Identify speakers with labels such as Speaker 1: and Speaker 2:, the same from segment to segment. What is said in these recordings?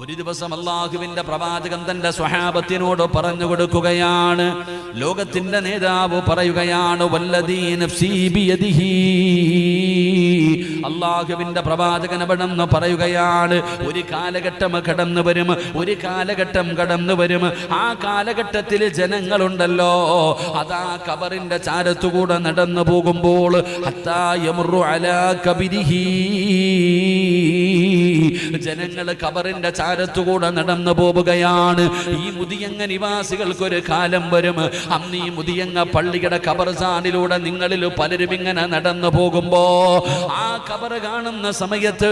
Speaker 1: ഒരു ദിവസം അല്ലാഹുവിന്റെ പ്രവാചകൻ തന്റെ സ്വഹാബത്തിനോട് പറഞ്ഞു കൊടുക്കുകയാണ്. ലോകത്തിന്റെ നേതാവ് പറയുകയാണ്, വല്ലദീ നഫ്സീ ബിയദിഹി. അല്ലാഹുവിന്റെ പ്രവാചകൻ അവിടെന്ന് പറയുകയാണ്, ഒരു കാലഘട്ടം കടന്നു വരും, ഒരു കാലഘട്ടം കടന്നു വരും. ആ കാലഘട്ടത്തിൽ ജനങ്ങളുണ്ടല്ലോ, അതാ ഖബറിന്റെ ചാരത്തുകൂടെ നടന്നു പോകുമ്പോൾ ഹത്താ യമുറു അലാ ഖബരിഹി, ജനങ്ങൾ ഖബറിന്റെ ചാരത്തുകൂടെ നടന്നു പോവുകയാണ്. ഈ മുതിയങ്ങ നിവാസികൾക്കൊരു കാലം വരും, അന്ന് ഈ മുതിയങ്ങ പള്ളിയുടെ ഖബർസ്ഥാനിലൂടെ നിങ്ങളിൽ പലരും ഇങ്ങനെ നടന്നു പോകുമ്പോ ആ ഖബർ കാണുന്ന സമയത്ത്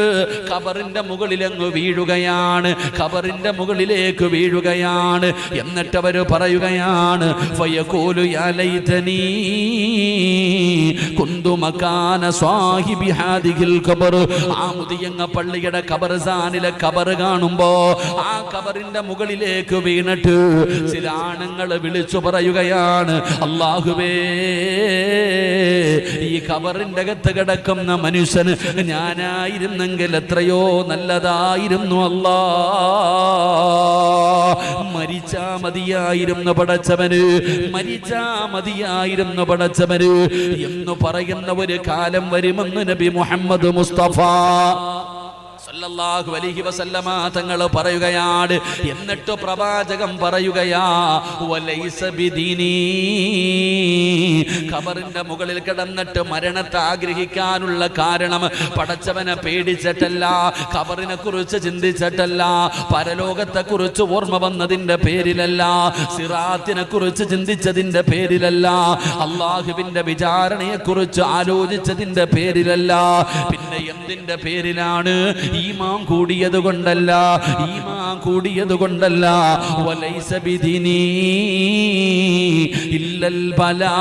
Speaker 1: ഖബറിന്റെ മുകളിലങ്ങ് വീഴുകയാണ്, ഖബറിന്റെ മുകളിലേക്ക് വീഴുകയാണ്. എന്നിട്ട് അവർ പറയുകയാണ്, ഫയഖൂലു യാ ലൈതനീ കുന്തു മകാന സ്വാഹിബി ഹാദിഹിൽ ഖബർ. ആ മുതിയങ്ങ പള്ളിയുടെ ഖബർസ്ഥാനിലെ ഖബർ കാണുമ്പോ ആ ഖബറിന്റെ മുകളിലേക്ക് വീണിട്ട് ചില ആണുങ്ങൾ വിളിച്ചു പറയുകയാണ്, അല്ലാഹുവേ, ഈ ഖബറിന്റെ അകത്ത് കിടക്കുന്ന മനുഷ്യന് ഞാനായിരുന്നെങ്കിൽ എത്രയോ നല്ലതായിരുന്നു അല്ലാ, മരിച്ചാ മതിയായിരുന്നു പടച്ചവന്, മരിച്ചാ മതിയായിരുന്നു പടച്ചവന് എന്ന് പറയുന്ന ഒരു കാലം വരുമെന്ന് നബി മുഹമ്മദ് മുസ്തഫ സല്ലല്ലാഹു അലൈഹി വസല്ലമ തങ്ങൾ പറയുകയാണ്. എന്നിട്ട് പ്രവാചകം പറയുകയാ, വലൈസ ബിദീനി, ഖബറിന്റെ മുകളിൽ കിടന്നിട്ട് മരണത്തെ ആഗ്രഹിക്കാനുള്ള കാരണം പടച്ചവനെ പേടിച്ചിട്ടല്ല, ഖബറിനെ കുറിച്ച് ചിന്തിച്ചിട്ടല്ല, പരലോകത്തെ കുറിച്ച് ഓർമ്മ വന്നതിന്റെ പേരിലല്ല, സിറാത്തിനെ കുറിച്ച് ചിന്തിച്ചതിന്റെ പേരിലല്ല, അള്ളാഹുവിന്റെ വിചാരണയെ കുറിച്ച് ആലോചിച്ചതിന്റെ പേരിലല്ല, പിന്നെ എന്തിന്റെ പേരിലാണ്? ഈമാൻ കൂടിയത് കൊണ്ടല്ല, ഈമാൻ കൂടിയത് കൊണ്ടല്ല. വലൈസ ബിദീനി ഇല്ലൽ ബലാ,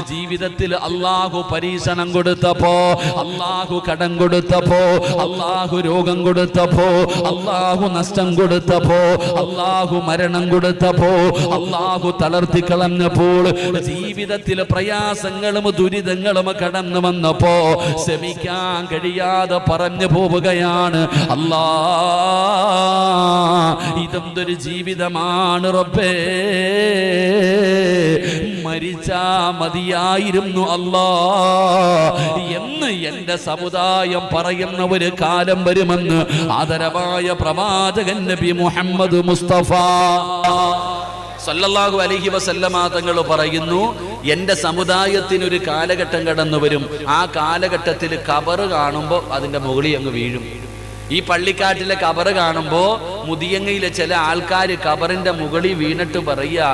Speaker 1: ജീവിതത്തിൽ അല്ലാഹു പരീക്ഷണം കൊടുത്തപ്പോ, അല്ലാഹു കടം കൊടുത്തപ്പോ, അല്ലാഹു രോഗം കൊടുത്തപ്പോ, അല്ലാഹു നഷ്ടം കൊടുത്തപ്പോ, അല്ലാഹു മരണം കൊടുത്തപ്പോ, അല്ലാഹു തളർത്തി കളഞ്ഞപ്പോൾ, ജീവിതത്തിൽ പ്രയാസങ്ങളും ദുരിതങ്ങളും കടന്നു വന്നപ്പോ ശമിക്കാൻ കഴിയാതെ പറഞ്ഞു പോവുകയാണ്, അല്ലാ, ഇതെന്തൊരു ജീവിതമാണ് റബ്ബേ, മരിച്ചാ മതിയായിരുന്നു അല്ലാ എന്ന് എന്റെ സമുദായം പറയുന്ന ഒരു കാലം വരുമെന്ന് ആദരവായ പ്രവാചകൻ നബി മുഹമ്മദ് മുസ്തഫ സല്ലല്ലാഹു അലൈഹി വസല്ലമ തങ്ങൾ പറയുന്നു, എന്റെ സമുദായത്തിനൊരു കാലഘട്ടം കടന്നു വരും, ആ കാലഘട്ടത്തിൽ ഖബർ കാണുമ്പോൾ അതിന്റെ മുകളിൽ അങ്ങ് വീഴും. ഈ പള്ളിക്കാട്ടിലെ ഖബർ കാണുമ്പോ മുതിയങ്ങയിലെ ചില ആൾക്കാർ ഖബറിന്റെ മുകളിൽ വീണിട്ട് പറയാ,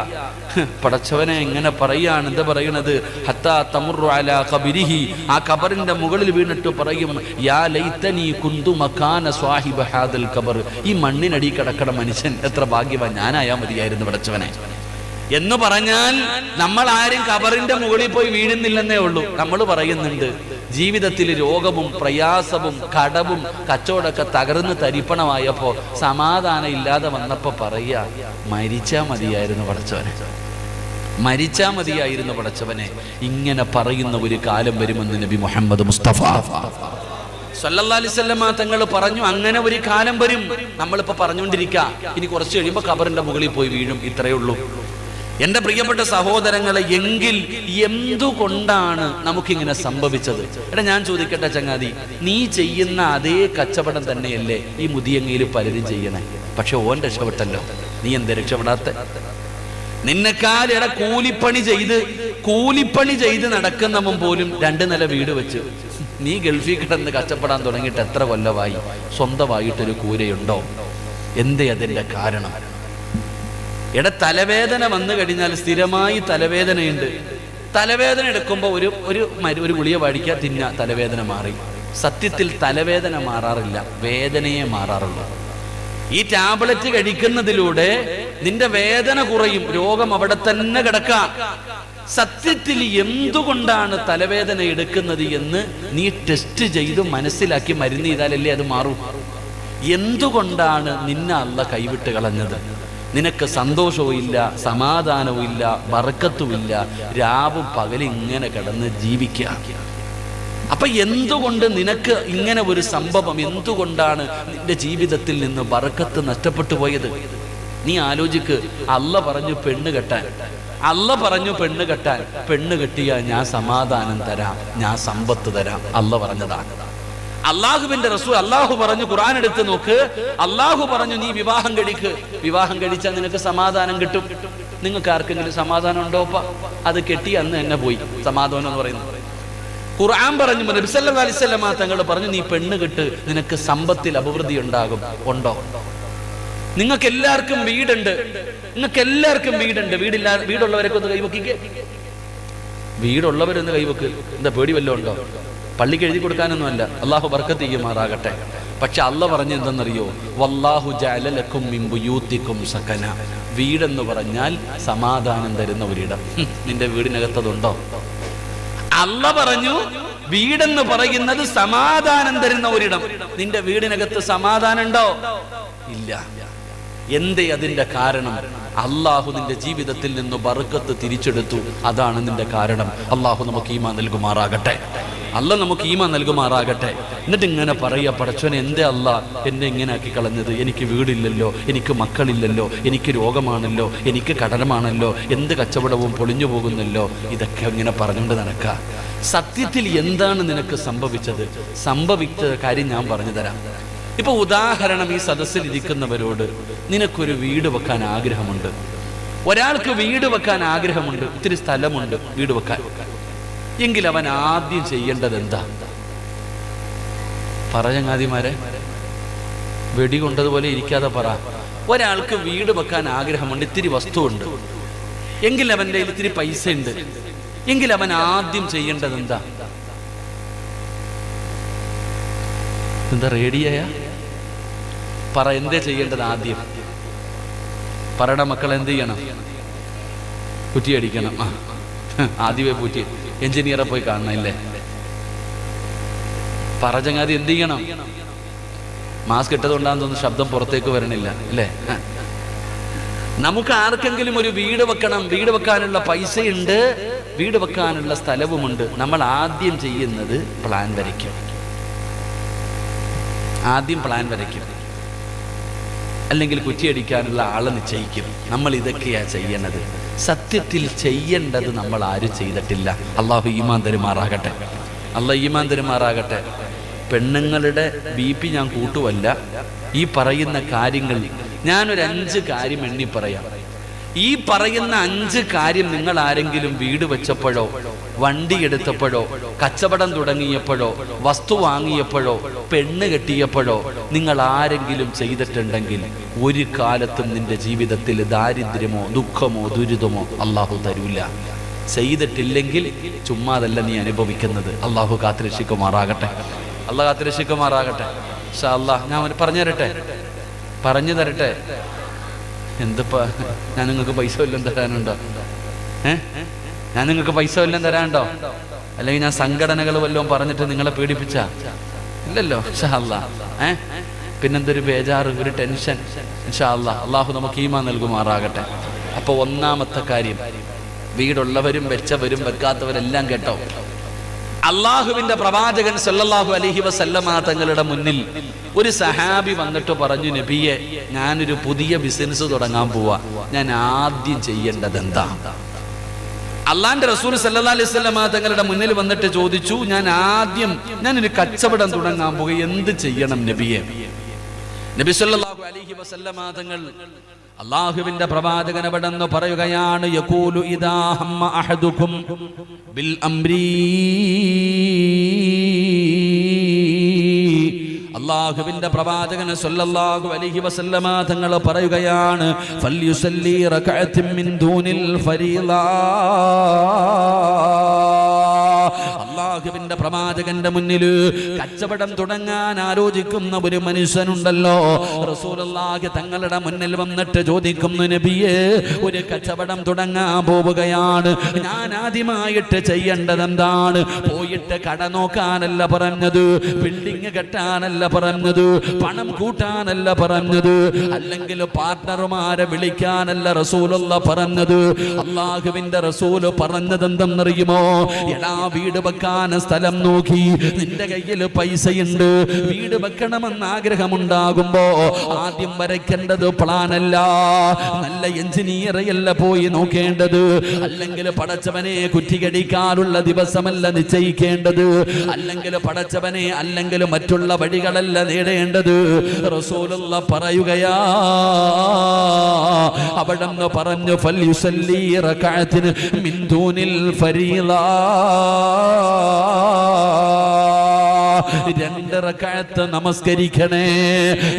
Speaker 1: പടച്ചവനെ എങ്ങനെ പറയാണ്, എന്താ പറയണത്? ഹത്താ തമുറു അലാ ഖബരിഹി, ആ ഖബറിന്റെ മുകളിൽ വീണിട്ട് പറയും, യാ ലൈതനി കുന്തു മകാന സ്വാഹിബ ഹാദൽ ഖബർ, ഈ മണ്ണിനടി കിടക്കണ മനുഷ്യൻ എത്ര ഭാഗ്യവാൻ, ഞാനായാ മതിയായിരുന്നു പടച്ചവനെ എന്ന് പറഞ്ഞാൽ നമ്മൾ ആരും ഖബറിന്റെ മുകളിൽ പോയി വീഴുന്നില്ലെന്നേ ഉള്ളൂ. നമ്മൾ പറയുന്നുണ്ട്, ജീവിതത്തിൽ രോഗവും പ്രയാസവും കടവും കച്ചവടമൊക്കെ തകർന്ന് തരിപ്പണമായപ്പോ സമാധാനം ഇല്ലാതെ വന്നപ്പോ പറയാ, മരിച്ചാ മതിയായിരുന്നു പടച്ചവനെ, മരിച്ചാ മതിയായിരുന്നു പടച്ചവനെ. ഇങ്ങനെ പറയുന്ന ഒരു കാലം വരുമെന്ന് നബി മുഹമ്മദ് മുസ്തഫ സല്ലല്ലാഹു അലൈഹി വസല്ലമ തങ്ങൾ പറഞ്ഞു, അങ്ങനെ ഒരു കാലം വരും. നമ്മളിപ്പോ പറഞ്ഞുകൊണ്ടിരിക്കുക, ഇനി കുറച്ച് കഴിയുമ്പോൾ ഖബറിന്റെ മുകളിൽ പോയി വീഴും, ഇത്രയേ ഉള്ളൂ. എന്റെ പ്രിയപ്പെട്ട സഹോദരങ്ങളെ, എങ്കിൽ എന്തുകൊണ്ടാണ് നമുക്കിങ്ങനെ സംഭവിച്ചത്? എടാ, ഞാൻ ചോദിക്കട്ടെ ചങ്ങാതി, നീ ചെയ്യുന്ന അതേ കച്ചവടം തന്നെയല്ലേ ഈ മുതിയങ്ങയിൽ പലരും ചെയ്യണേ? പക്ഷെ ഓൻ രക്ഷപ്പെട്ടല്ലോ, നീ എന്താ രക്ഷപ്പെടാത്ത? നിന്നെക്കാൽ കൂലിപ്പണി ചെയ്ത് നടക്കുന്നവൻ പോലും 2 നില വീട് വെച്ച്, നീ ഗൾഫിൽ കിടന്ന് കഷ്ടപ്പെടാൻ തുടങ്ങിയിട്ട് എത്ര കൊല്ലമായി? സ്വന്തമായിട്ടൊരു കൂരയുണ്ടോ? എന്തേ അതിന്റെ കാരണം? തലവേദന വന്നു കഴിഞ്ഞാൽ സ്ഥിരമായി തലവേദനയുണ്ട്, തലവേദന എടുക്കുമ്പോൾ ഒരു ഗുളിക വഴിക്കുക, തിന്ന, തലവേദന മാറി. സത്യത്തിൽ തലവേദന മാറാറില്ല, വേദനയെ മാറാറുള്ളൂ. ഈ ടാബ്ലറ്റ് കഴിക്കുന്നതിലൂടെ നിന്റെ വേദന കുറയും, രോഗം അവിടെ തന്നെ കിടക്കാം. സത്യത്തിൽ എന്തുകൊണ്ടാണ് തലവേദന എടുക്കുന്നത് എന്ന് നീ ടെസ്റ്റ് ചെയ്ത് മനസ്സിലാക്കി മരുന്ന് ചെയ്താലല്ലേ അത് മാറൂ. എന്തുകൊണ്ടാണ് നിന്നെ അല്ലാഹ് കൈവിട്ട് കളഞ്ഞത്? നിനക്ക് സന്തോഷവും ഇല്ല, സമാധാനവും ഇല്ല, ബർക്കത്തും ഇല്ല, രാവും പകലും ഇങ്ങനെ കിടന്ന് ജീവിക്കുക. അപ്പൊ എന്തുകൊണ്ട് നിനക്ക് ഇങ്ങനെ ഒരു സംഭവം, എന്തുകൊണ്ടാണ് നിന്റെ ജീവിതത്തിൽ നിന്ന് ബർക്കത്ത് നഷ്ടപ്പെട്ടു പോയത്? നീ ആലോചിക്ക്. അള്ള പറഞ്ഞു പെണ്ണ് കെട്ടാൻ, അള്ള പറഞ്ഞു പെണ്ണ് കെട്ടാൻ. പെണ്ണ് കെട്ടിയാൽ ഞാൻ സമാധാനം തരാം, ഞാൻ സമ്പത്ത് തരാം. അള്ള പറഞ്ഞതാണ്. അള്ളാഹുവിന്റെ റസൂൽ അള്ളാഹു പറഞ്ഞു, ഖുർആൻ എടുത്ത് നോക്ക്. അള്ളാഹു പറഞ്ഞു നീ വിവാഹം കഴിക്ക്, വിവാഹം കഴിച്ചാൽ നിനക്ക് സമാധാനം കിട്ടും. നിങ്ങൾക്ക് ആർക്കെങ്കിലും സമാധാനം ഉണ്ടോപ്പ? അത് കെട്ടി അന്ന് തന്നെ പോയി സമാധാനം എന്ന് പറയുന്നത്. ഖുർആൻ പറഞ്ഞു, നബി സല്ലല്ലാഹു അലൈഹി വസല്ലം തങ്ങൾ പറഞ്ഞു നീ പെണ്ണ് കെട്ട്, നിനക്ക് സമ്പത്തിൽ അഭിവൃദ്ധി ഉണ്ടാകും. ഉണ്ടോ? നിങ്ങൾക്ക് എല്ലാവർക്കും വീടുണ്ട്, നിങ്ങൾക്ക് എല്ലാവർക്കും വീടുണ്ട്. വീടുള്ളവരൊക്കെ ഒന്ന് കൈവക്കിക്കേ. വീടുള്ളവരൊന്ന് കൈവക്ക്. എന്താ പേടി വല്ലതും ഉണ്ടോ? പള്ളിക്ക് എഴുതി കൊടുക്കാനൊന്നുമല്ല, അള്ളാഹു ബർക്കത്ത് ചെയ്യുമാറാകട്ടെ. പക്ഷെ അള്ള പറഞ്ഞ എന്തെന്നറിയോ? വല്ലാഹു ജഅല ലക്കും മിൻ ബുയൂത്തിക്കും സകന. വീടെന്ന് പറഞ്ഞാൽ സമാധാനം തരുന്ന ഒരിടം. നിന്റെ വീടിനകത്തതുണ്ടോ? അള്ള പറഞ്ഞു വീടെന്ന് പറയുന്നത് സമാധാനം തരുന്ന ഒരിടം. നിന്റെ വീടിനകത്ത് സമാധാനം ഉണ്ടോ? ഇല്ല. എന്തേ അതിന്റെ കാരണം? അള്ളാഹു നിന്റെ ജീവിതത്തിൽ നിന്ന് ബർക്കത്ത് തിരിച്ചെടുത്തു. അതാണ് നിന്റെ കാരണം. അള്ളാഹു നമുക്ക് ഈമാൻ നൽകുമാറാകട്ടെ. അല്ല നമുക്ക് ഈമാൻ നൽകുമാറാകട്ടെ. എന്നിട്ട് ഇങ്ങനെ പറയുക, പടച്ചോനെ എന്തേ അല്ല എന്നെ ഇങ്ങനെ ആക്കി കളഞ്ഞത്? എനിക്ക് വീടില്ലല്ലോ, എനിക്ക് മക്കളില്ലല്ലോ, എനിക്ക് രോഗമാണല്ലോ, എനിക്ക് കടനമാണല്ലോ, എന്ത് കച്ചവടവും പൊളിഞ്ഞു പോകുന്നല്ലോ. ഇതൊക്കെ ഇങ്ങനെ പറഞ്ഞുകൊണ്ട് നടക്കുക. സത്യത്തിൽ എന്താണ് നിനക്ക് സംഭവിച്ചത്? സംഭവിച്ച കാര്യം ഞാൻ പറഞ്ഞു തരാം. ഇപ്പൊ ഉദാഹരണം, ഈ സദസ്സിൽ ഇരിക്കുന്നവരോട് നിനക്കൊരു വീട് വെക്കാൻ ആഗ്രഹമുണ്ട്. ഒരാൾക്ക് വീട് വെക്കാൻ ആഗ്രഹമുണ്ട്, ഇത്തിരി സ്ഥലമുണ്ട് വീട് വെക്കാൻ. എങ്കിൽ അവൻ ആദ്യം ചെയ്യേണ്ടത് എന്താ? ചങ്ങാതിമാരെ, വെടികൊണ്ടതുപോലെ ഇരിക്കാതെ പറ. ഒരാൾക്ക് വീട് വെക്കാൻ ആഗ്രഹമുണ്ട്, ഇത്തിരി വസ്തുവുണ്ട്, എങ്കിൽ അവൻ്റെ കയ്യിൽ ഇത്തിരി പൈസ ഉണ്ട്, എങ്കിൽ അവൻ ആദ്യം ചെയ്യേണ്ടത് എന്താ? എന്താ റേഡിയായ പറ, എന്തേ ചെയ്യേണ്ടത് ആദ്യം? പറയണ മക്കൾ, എന്ത് ചെയ്യണം? കുറ്റിയടിക്കണം. ആദ്യമേ പൂറ്റി എഞ്ചിനീയറെ പോയി കാണണം, ഇല്ലേ? ചങ്ങാതി, എന്ത് ചെയ്യണം? മാസ്ക് ഇട്ടതുകൊണ്ടാന്ന് തോന്നുന്നു ശബ്ദം പുറത്തേക്ക് വരണില്ല, അല്ലേ? നമുക്ക് ആർക്കെങ്കിലും ഒരു വീട് വെക്കണം, വീട് വെക്കാനുള്ള പൈസയുണ്ട്, വീട് വെക്കാനുള്ള സ്ഥലവുമുണ്ട്. നമ്മൾ ആദ്യം ചെയ്യുന്നത് പ്ലാൻ വരയ്ക്കും. ആദ്യം പ്ലാൻ വരയ്ക്കും, അല്ലെങ്കിൽ കുറ്റിയടിക്കാനുള്ള ആളെ നിശ്ചയിക്കും. നമ്മൾ ഇതൊക്കെയാ ചെയ്യണത്. സത്യത്തിൽ ചെയ്യേണ്ടത് നമ്മൾ ആരും ചെയ്തിട്ടില്ല. അള്ളാഹു ഈമാൻ തരുമാറാകട്ടെ. അള്ളാഹ് ഈമാൻ തരുമാറാകട്ടെ. പെണ്ണുങ്ങളുടെ BP ഞാൻ കൂട്ടുവല്ല. ഈ പറയുന്ന കാര്യങ്ങൾ ഞാനൊരു 5 കാര്യം എണ്ണി പറയാം. ഈ പറയുന്ന 5 കാര്യം നിങ്ങൾ ആരെങ്കിലും വീട് വെച്ചപ്പോഴോ, വണ്ടി എടുത്തപ്പോഴോ, കച്ചവടം തുടങ്ങിയപ്പോഴോ, വസ്തു വാങ്ങിയപ്പോഴോ, പെണ്ണ് കെട്ടിയപ്പോഴോ നിങ്ങൾ ആരെങ്കിലും ചെയ്തിട്ടുണ്ടെങ്കിൽ ഒരു കാലത്തും നിന്റെ ജീവിതത്തിൽ ദാരിദ്ര്യമോ ദുഃഖമോ ദുരിതമോ അള്ളാഹു തരൂല. ചെയ്തിട്ടില്ലെങ്കിൽ ചുമ്മാതല്ല നീ അനുഭവിക്കുന്നത്. അള്ളാഹു കാത്തുരക്ഷിക്കുമാറാകട്ടെ. അള്ളാഹ് കാത്തുരക്ഷിക്കുമാറാകട്ടെ. ഇൻഷാ അല്ലാഹ് ഞാൻ പറഞ്ഞു തരട്ടെ. എന്തിപ്പാ, ഞാൻ നിങ്ങൾക്ക് പൈസ വല്ലതും തരാനുണ്ടോ? ഞാൻ നിങ്ങൾക്ക് പൈസ വല്ലതും തരാനുണ്ടോ? അല്ലെങ്കിൽ ഞാൻ സംഘടനകൾ വല്ലതും പറഞ്ഞിട്ട് നിങ്ങളെ പേടിപ്പിച്ചാ? ഇല്ലല്ലോ. ഇൻഷാ അല്ലാഹ്. പിന്നെന്തൊരു ബേജാറ്, ഒരു ടെൻഷൻ. ഇൻഷാ അല്ലാഹ് അള്ളാഹു നമുക്ക് ഈമാൻ നൽകുമാറാകട്ടെ. അപ്പൊ ഒന്നാമത്തെ കാര്യം, വീടുള്ളവരും വെച്ചവരും വെക്കാത്തവരെല്ലാം കേട്ടോ, അള്ളാഹുവിന്റെ പ്രവാചകൻ സല്ലല്ലാഹു അലൈഹി വസല്ലമ തങ്ങളുടെ മുന്നിൽ ഒരു സഹാബി വന്നിട്ട് പറഞ്ഞു, നബിയെ, ഞാനൊരു പുതിയ ബിസിനസ് തുടങ്ങാൻ പോവാ, ഞാൻ ആദ്യം ചെയ്യേണ്ടത് എന്താ? അള്ളാന്റെ റസൂൽ സല്ലല്ലാഹു അലൈഹി വസല്ലമ തങ്ങളുടെ മുന്നിൽ വന്നിട്ട് ചോദിച്ചു, ഞാനൊരു കച്ചവടം തുടങ്ങാൻ പോവുക, എന്ത് ചെയ്യണം നബിയെ? നബി സല്ലല്ലാഹു അലൈഹി വസല്ലമ തങ്ങൾ അല്ലാഹുവിന്റെ പ്രവാചകൻ അവിടെന്ന് പറയുകയാണ്, യഖൂലു ഇദാ ഹമ്മ അഹദുകും ബിൽ അംരി, അല്ലാഹുവിന്റെ പ്രവാചകൻ സല്ലല്ലാഹു അലൈഹി വസല്ലമ തങ്ങൾ പറയുകയാണ്, ഫൽയുസല്ലി റകഅത്തിൻ മിൻ ദൂനിൽ ഫരീള. അല്ലാഹുവിന്റെ പ്രവാചകന്റെ മുന്നിൽ കച്ചവടം തുടങ്ങാൻ ആലോചിക്കുന്ന ഒരു മനുഷ്യനുണ്ടല്ലോ, റസൂലുള്ളാഹി തങ്ങളുടെ മുന്നിൽ വന്നിട്ട് ചോദിക്കുന്നു, നബിയേ, ഒരു കച്ചവടം തുടങ്ങാൻ പോവുകയാണ്, ഞാൻ ആദ്യമായിട്ട് ചെയ്യേണ്ടത് എന്താണ്? പോയിട്ട് കട നോക്കാനല്ല പറഞ്ഞത്, ബിൽഡിംഗ് കെട്ടാനല്ല പറഞ്ഞത്, പണം കൂട്ടാനല്ല പറഞ്ഞത്, അല്ലെങ്കിൽ പാർട്ണർമാരെ വിളിക്കാനല്ല റസൂലുള്ളാഹി പറഞ്ഞത്. അല്ലാഹുവിന്റെ റസൂൽ പറഞ്ഞത് എന്തെന്നറിയുമോ? എടാ, വീട് വെക്കാൻ വെക്കാൻ സ്ഥലം നോക്കി, നിന്റെ കയ്യിൽ പൈസയുണ്ട്, വീട് വെക്കണമെന്ന് ആഗ്രഹമുണ്ടാകുമ്പോ ആദ്യം വരയ്ക്കേണ്ടത് പ്ലാനല്ല, നല്ല എഞ്ചിനീയറെയല്ല പോയി നോക്കേണ്ടത്, അല്ലെങ്കിൽ പടച്ചവനെ കുറ്റികടിക്കാനുള്ള ദിവസമല്ല നിശ്ചയിക്കേണ്ടത്, അല്ലെങ്കിൽ പടച്ചവനെ അല്ലെങ്കിൽ മറ്റുള്ള വഴികളല്ല നേടേണ്ടത്. റസൂലുള്ള പറയുകയാ, അവിടെന്ന് പറഞ്ഞു ഫൽയുസല്ലി റകഅത്തിൻ മിൻ ദൂനിൽ ഫരീള, 2 റകഅത്ത് നമസ്കരിക്കണേ.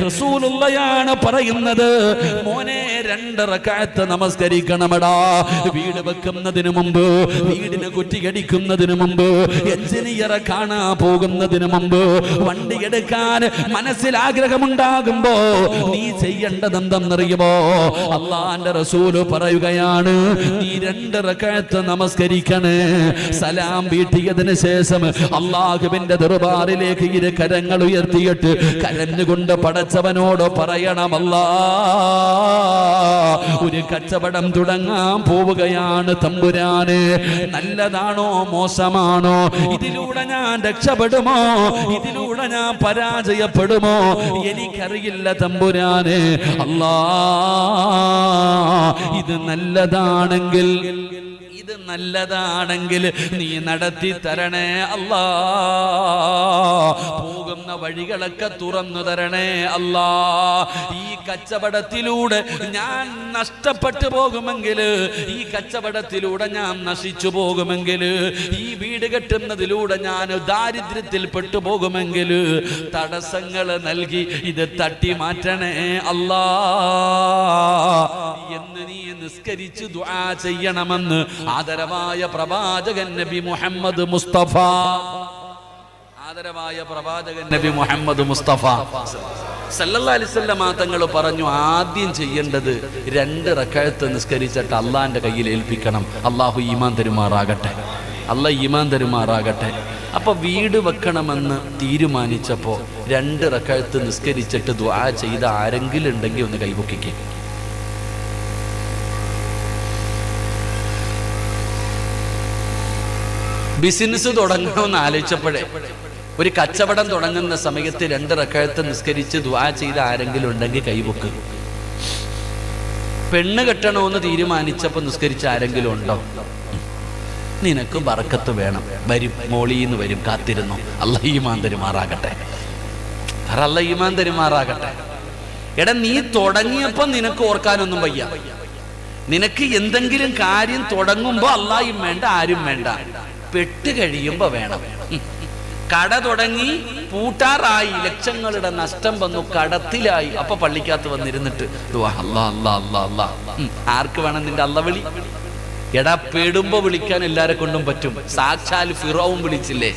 Speaker 1: റസൂലുള്ളയാണ് പറയുന്നത്, മോനെ 2 റകഅത്ത് നമസ്കരിക്കണമടാ. വീട് വെക്കുന്നതിന് മുമ്പ്, വീടിന് കുറ്റിയടിക്കുന്നതിന് മുമ്പ്, എഞ്ചിനീയറെ കാണാൻ പോകുന്നതിന് മുമ്പ്, വണ്ടി എടുക്കാൻ മനസ്സിൽ ആഗ്രഹമുണ്ടാകുമ്പോ നീ ചെയ്യേണ്ടത് എന്തെന്നറിയുമോ? അള്ളാന്റെ റസൂല് പറയുകയാണ്, നീ 2 റകഅത്ത് നമസ്കരിക്കണേ. സലാം വീട്ടിയതിന് ശേഷം അള്ളാഹുവിന്റെ ദർബാറിലേക്ക് ഇരു കരങ്ങൾ ഉയർത്തിയിട്ട് കരഞ്ഞുകൊണ്ട് പടച്ചവനോട് പറയണം, അല്ലാ, ഒരു കച്ചവടം തുടങ്ങാൻ പോവുകയാണ് തമ്പുരാനെ, നല്ലതാണോ മോശമാണോ, ഇതിലൂടെ ഞാൻ രക്ഷപ്പെടുമോ, ഇതിലൂടെ ഞാൻ പരാജയപ്പെടുമോ, എനിക്കറിയില്ല തമ്പുരാനെ. അല്ലാ, ഇത് നല്ലതാണെങ്കിൽ നീ നടത്തി തരണേ അല്ലാ. പോകുന്ന വഴികളൊക്കെ തുറന്നു തരണേ അല്ലാ. ഈ കച്ചവടത്തിലൂടെ ഞാൻ നഷ്ടപ്പെട്ടു പോകുമെങ്കിൽ, ഈ കച്ചവടത്തിലൂടെ ഞാൻ നശിച്ചു പോകുമെങ്കിൽ, ഈ വീട് കെട്ടുന്നതിലൂടെ ഞാൻ ദാരിദ്ര്യത്തിൽ പെട്ടുപോകുമെങ്കിൽ തടസ്സങ്ങൾ നൽകി ഇത് തട്ടി മാറ്റണേ അല്ലാ എന്ന് നീ നിസ്കരിച്ച് ദുആ ചെയ്യണമെന്ന് ആദരവായ പ്രവാചകൻ നബി മുഹമ്മദ് മുസ്തഫ, ആദരവായ പ്രവാചകൻ നബി മുഹമ്മദ് മുസ്തഫ സല്ലല്ലാഹു അലൈഹി വസല്ലം തങ്ങൾ പറഞ്ഞു, ആദ്യം ചെയ്യേണ്ടത് 2 റകഅത്ത് നിസ്കരിച്ചിട്ട് അള്ളാന്റെ കയ്യിൽ ഏൽപ്പിക്കണം. അള്ളാഹു ഈമാൻ തരുമാറാകട്ടെ, അള്ളാഹ് ഈമാൻ തരുമാറാകട്ടെ. അപ്പൊ വീട് വെക്കണമെന്ന് തീരുമാനിച്ചപ്പോ 2 റകഅത്ത് നിസ്കരിച്ചിട്ട് ദുആ ചെയ്ത ആരെങ്കിലും ഉണ്ടെങ്കിൽ ഒന്ന് കൈപൊക്കിക്കേ. ബിസിനസ് തുടങ്ങണമെന്ന് ആലോചിച്ചപ്പോഴേ, ഒരു കച്ചവടം തുടങ്ങുന്ന സമയത്ത് 2 റകഅത്ത് നിസ്കരിച്ച് ദുആ ചെയ്ത ആരെങ്കിലും ഉണ്ടെങ്കിൽ കൈപൊക്ക്. പെണ്ണ് കെട്ടണമെന്ന് തീരുമാനിച്ചപ്പോൾ നിസ്കരിച്ച ആരെങ്കിലും ഉണ്ടോ? നിനക്ക് ബർക്കത്ത് വേണം, വരും, മോളീന്ന് വരും, കാത്തിരുന്നു. അല്ലാഹ് ഈമാൻ തരുമാറാകട്ടെ, അല്ലാഹ് ഈമാൻ തരുമാറാകട്ടെ. എടാ, നീ തുടങ്ങിയപ്പോ നിനക്ക് ഓർക്കാനൊന്നും വയ്യ. നിനക്ക് എന്തെങ്കിലും കാര്യം തുടങ്ങുമ്പോ അല്ലാഹും വേണ്ട, ആരും വേണ്ട, പെട്ട് കഴിയുമ്പോ വേണം. കട തുടങ്ങി പൂട്ടാറായി, ലക്ഷങ്ങളുടെ നഷ്ടം വന്നു, കടത്തിലായി. അപ്പൊ പള്ളിക്കകത്ത് വന്നിരുന്നിട്ട് അല്ലാ അല്ലാ അല്ലാ അല്ലാ, ആർക്ക് വേണം നിന്റെ അല്ല വിളി? എടാ, പെടുമ്പോ വിളിക്കാൻ എല്ലാരെ കൊണ്ടും പറ്റും. സാക്ഷാൽ ഫിറഔൻ വിളിച്ചില്ലേ?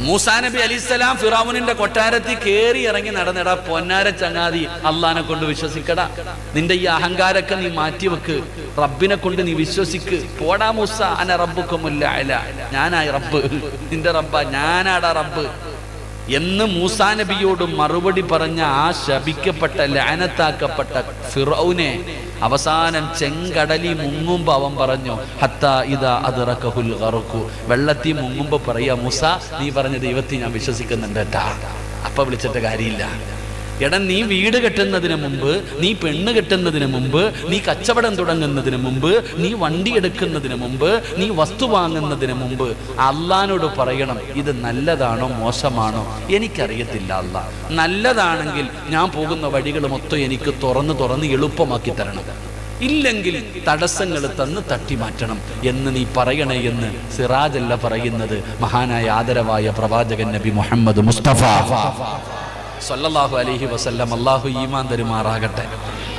Speaker 1: മൂസാ നബി അലൈഹിസ്സലാം ഫിറഔനിന്റെ കൊട്ടാരത്തിൽ കേറി ഇറങ്ങി നടന്നെടാ, പൊന്നാര ചങ്ങാതി, അള്ളാനെ കൊണ്ട് വിശ്വസിക്കടാ, നിന്റെ ഈ അഹങ്കാരൊക്കെ നീ മാറ്റിവെക്ക്, റബ്ബിനെ കൊണ്ട് നീ വിശ്വസിക്ക്. പോടാ മൂസ, അന റബ്ബുക്കുമുൽ അഅല, ഞാനായി റബ്ബ്, നിന്റെ റബ്ബ, ഞാനാടാ റബ്ബ് എന്ന് മൂസാ നബിയോട് മറുപടി പറഞ്ഞ ആ ശപിക്കപ്പെട്ട ലഅനത്താക്കപ്പെട്ട ഫിറഔനെ അവസാനം ചെങ്കടലി മുങ്ങുമ്പോ അവൻ പറഞ്ഞു, ഹത്താ ഇദാ അദ്റകഹുൽ ഗർഖു, വെള്ളത്തിൽ മുങ്ങുമ്പോ പറയാ, മൂസ, നീ പറഞ്ഞ ദൈവത്തെ ഞാൻ വിശ്വസിക്കുന്നുണ്ട് കേട്ടാ. അപ്പൊ വിളിച്ചിട്ട് കാര്യമില്ല. എടാ, നീ വീട് കെട്ടുന്നതിന് മുമ്പ്, നീ പെണ്ണ് കെട്ടുന്നതിന് മുമ്പ്, നീ കച്ചവടം തുടങ്ങുന്നതിന് മുമ്പ്, നീ വണ്ടി എടുക്കുന്നതിന് മുമ്പ്, നീ വസ്തു വാങ്ങുന്നതിന് മുമ്പ് അള്ളാനോട് പറയണം, ഇത് നല്ലതാണോ മോശമാണോ എനിക്കറിയത്തില്ല അല്ലാ, നല്ലതാണെങ്കിൽ ഞാൻ പോകുന്ന വഴികൾ മൊത്തം എനിക്ക് തുറന്ന് എളുപ്പമാക്കി തരണം, ഇല്ലെങ്കിൽ തടസ്സങ്ങൾ തന്ന് തട്ടി മാറ്റണം എന്ന് നീ പറയണേ എന്ന് സിറാജല്ല പറയുന്നത്, മഹാനായ ആദരവായ പ്രവാചകൻ നബി മുഹമ്മദ് മുസ്തഫ സല്ലല്ലാഹു അലൈഹി വസല്ലം. അല്ലാഹു ഈമാൻ തരുമാറാകട്ടെ.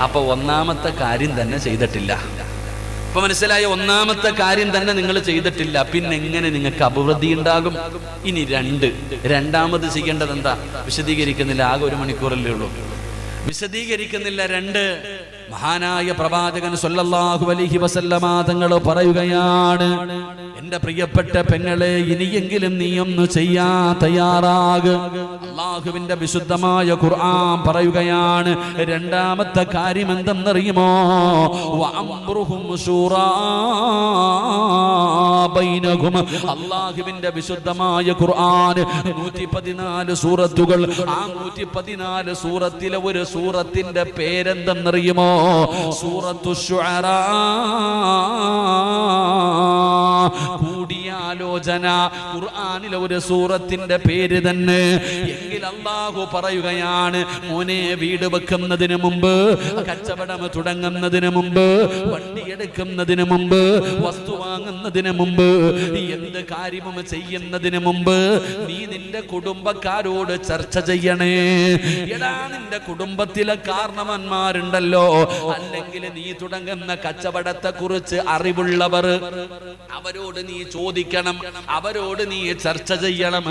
Speaker 1: അപ്പൊ ഒന്നാമത്തെ കാര്യം തന്നെ ചെയ്തിട്ടില്ല. ഇപ്പൊ മനസ്സിലായ? ഒന്നാമത്തെ കാര്യം തന്നെ നിങ്ങൾ ചെയ്തിട്ടില്ല. പിന്നെ എങ്ങനെ നിങ്ങൾക്ക് അഭിവൃദ്ധി ഉണ്ടാകും? ഇനി രണ്ടാമത് ചെയ്യേണ്ടത് എന്താ? വിശദീകരിക്കുന്നില്ല, ആകെ 1 മണിക്കൂറല്ലേ ഉള്ളൂ. വിശദീകരിക്കുന്നില്ല. മഹാനായ പ്രവാചകൻ സല്ലല്ലാഹു അലൈഹി വസല്ലമ തങ്ങൾ പറയുകയാണ്, എന്റെ പ്രിയപ്പെട്ട പെങ്ങളെ, ഇനിയെങ്കിലും നീ ഒന്ന് ചെയ്യാൻ തയ്യാറാക്. അല്ലാഹുവിന്റെ വിശുദ്ധമായ ഖുർആൻ പറയുകയാണ്, രണ്ടാമത്തെ കാര്യം എന്തെന്നറിയുമോ? വഅംറുഹും ശൂറാ ബൈനഹും. അല്ലാഹുവിന്റെ വിശുദ്ധമായ ഖുർആൻ 114 സൂറത്തുകൾ. ആ 114 സൂറത്തിലെ ഒരു സൂറത്തിന്റെ പേരെന്തെന്നറിയുമോ? സൂറത്തു ശുഅറാ. കൂടിയാലോചന ഖുർആനിലെ ഒരു സൂറത്തിന്റെ പേര് തന്നെ. എങ്കിൽ അല്ലാഹു പറയുകയാണ്, മോനെ, വീട് വെക്കുന്നതിന് മുമ്പ്, കച്ചവടം തുടങ്ങുന്നതിന് മുമ്പ്, വണ്ടി എടുക്കുന്നതിന് മുമ്പ്, വസ്തു വാങ്ങുന്നതിന് മുമ്പ്, എന്ത് കാര്യവും ചെയ്യുന്നതിന് മുമ്പ് നീ നിന്റെ കുടുംബക്കാരോട് ചർച്ച ചെയ്യണേ. എടാ, നിന്റെ കുടുംബത്തിലെ കാരണവന്മാരുണ്ടല്ലോ, അല്ലെങ്കിൽ നീ തുടങ്ങുന്ന കച്ചവടത്തെ കുറിച്ച് അറിവുള്ളവർ, അവരോട് നീ ചോദിക്കണം, അവരോട് നീ ചർച്ച ചെയ്യണം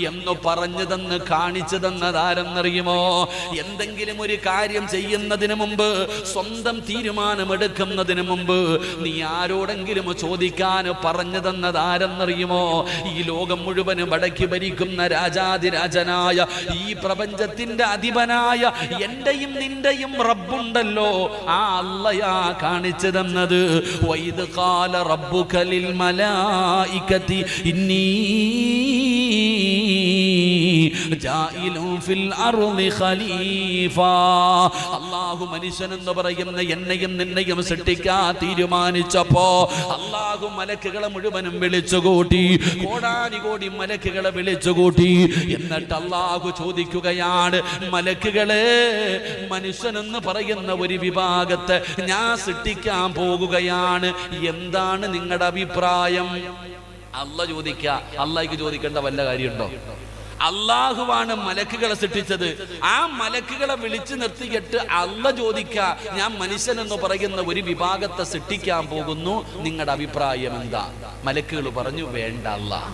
Speaker 1: എന്ന് പറഞ്ഞു തന്ന് കാണിച്ചു തന്നതാരെന്നറിയുമോ? എന്തെങ്കിലും ഒരു കാര്യം ചെയ്യുന്നതിന് മുമ്പ്, സ്വന്തം തീരുമാനമെടുക്കുന്നതിന് മുമ്പ് നീ ആരോടെങ്കിലും ചോദിക്കാൻ പറഞ്ഞു തന്നതാരെന്നറിയുമോ? ഈ ലോകം മുഴുവനും വടക്കി ഭരിക്കുന്ന രാജാതിരാജനായ, ഈ പ്രപഞ്ചത്തിന്റെ അധിപനായ എന്റെയും നിന്റെയും റബ്ബുണ്ടല്ലോ, ആ അല്ലാഹയാ കാണിച്ചു തന്നത്. വൈദ് ഖാല റബ്ബുക ലിൽ മലായികതി ഇന്നി ജാഇലു ഫിൽ അർളി ഖലീഫ. അല്ലാഹു മനുഷ്യനെന്ന് പറയുന്ന എന്നെയും നിന്നെയും സൃഷ്ടിക്കാൻ തീരുമാനിച്ചപ്പോ അല്ലാഹു മലക്കുകളെ മുഴുവനും വിളിച്ചുകൂട്ടി, കോടാനുകോടി മലക്കുകളെ വിളിച്ചുകൂട്ടി. എന്നിട്ട് അല്ലാഹു ചോദിക്കുകയാണ്, മലക്കുകളെ, മനുഷ്യനെന്ന് പറയുന്ന ഒരു വിഭാഗത്തെ ഞാൻ സൃഷ്ടിക്കാൻ പോകുകയാണ്, എന്താണ് നിങ്ങളുടെ അഭിപ്രായം? അല്ലാഹു ചോദിക്കുക. അല്ലാഹുക്ക് ചോദിക്കേണ്ട വല്ല കാര്യമുണ്ടോ? അല്ലാഹുവാണ് മലക്കുകളെ സൃഷ്ടിച്ചത്. ആ മലക്കുകളെ വിളിച്ചു നിർത്തിയിട്ട് അല്ലാഹു ചോദിക്ക, ഞാൻ മനുഷ്യൻ എന്ന് പറയുന്ന ഒരു വിഭാഗത്തെ സൃഷ്ടിക്കാൻ പോകുന്നു, നിങ്ങളുടെ അഭിപ്രായം എന്താ? മലക്കുകൾ പറഞ്ഞു, വേണ്ട അല്ലാഹ്,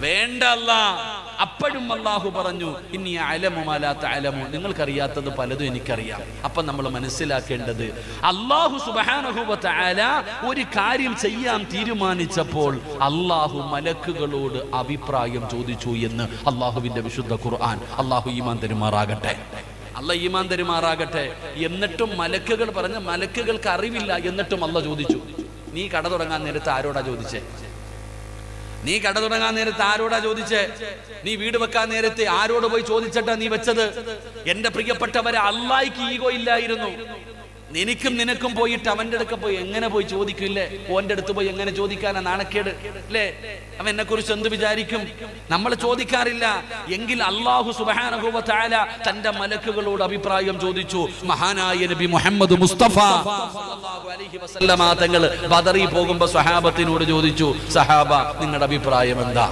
Speaker 1: വേണ്ട അല്ലാഹ്. അപ്പോഴും അല്ലാഹു പറഞ്ഞു, ഇനി അലമു മാ ലാ തഅലമു, നിങ്ങൾക്കറിയാത്തത് പലതും എനിക്കറിയാം. അപ്പൊ നമ്മൾ മനസ്സിലാക്കേണ്ടത്, അല്ലാഹു സുബ്ഹാനഹു വ തആല ഒരു കാര്യം ചെയ്യാൻ തീരുമാനിച്ചപ്പോൾ അല്ലാഹു മലക്കുകളോട് അഭിപ്രായം ചോദിച്ചു എന്ന് അല്ലാഹുവിന്റെ വിശുദ്ധ ഖുർആൻ. അല്ലാഹു ഈമാൻ തരുമാറാകട്ടെ, അല്ലാഹ് ഈമാൻ തരുമാറാകട്ടെ. എന്നിട്ടും മലക്കുകൾ പറഞ്ഞ, മലക്കുകൾക്ക് അറിവില്ല, എന്നിട്ടും അല്ലാഹ് ചോദിച്ചു. നീ കട തുടങ്ങാൻ നേരത്ത് ആരോടാ ചോദിച്ചേ? നീ കട തുടങ്ങാൻ നേരത്തെ ആരോടാ ചോദിച്ചേ? നീ വീട് വെക്കാൻ നേരത്തെ ആരോട് പോയി ചോദിച്ചിട്ടാ നീ വെച്ചത്? എന്റെ പ്രിയപ്പെട്ടവരെ, അല്ലാഹ്ക്ക് ഈഗോ ഇല്ലായിരുന്നു. എനിക്കും നിനക്കും പോയിട്ട് അവന്റെ അടുക്ക പോയി എങ്ങനെ പോയി ചോദിക്കില്ലേ? ഓന്റെ അടുത്ത് പോയി എങ്ങനെ ചോദിക്കാനാ? നാണക്കേട് അല്ലേ? അവൻ എന്നെ കുറിച്ച് എന്ത് വിചാരിക്കും? നമ്മൾ ചോദിക്കാറില്ല. എങ്കിൽ അല്ലാഹു സുബ്ഹാനഹു വ തആല തന്റെ മലക്കുകളോട് അഭിപ്രായം ചോദിച്ചു. മഹാനായ നബി മുഹമ്മദ് മുസ്തഫ സല്ലല്ലാഹു അലൈഹി വസല്ലമ തങ്ങൾ ബദറിൽ പോകുമ്പോൾ സ്വഹാബത്തിനോട് ചോദിച്ചു, സഹാബ, നിങ്ങളുടെ അഭിപ്രായം എന്താ?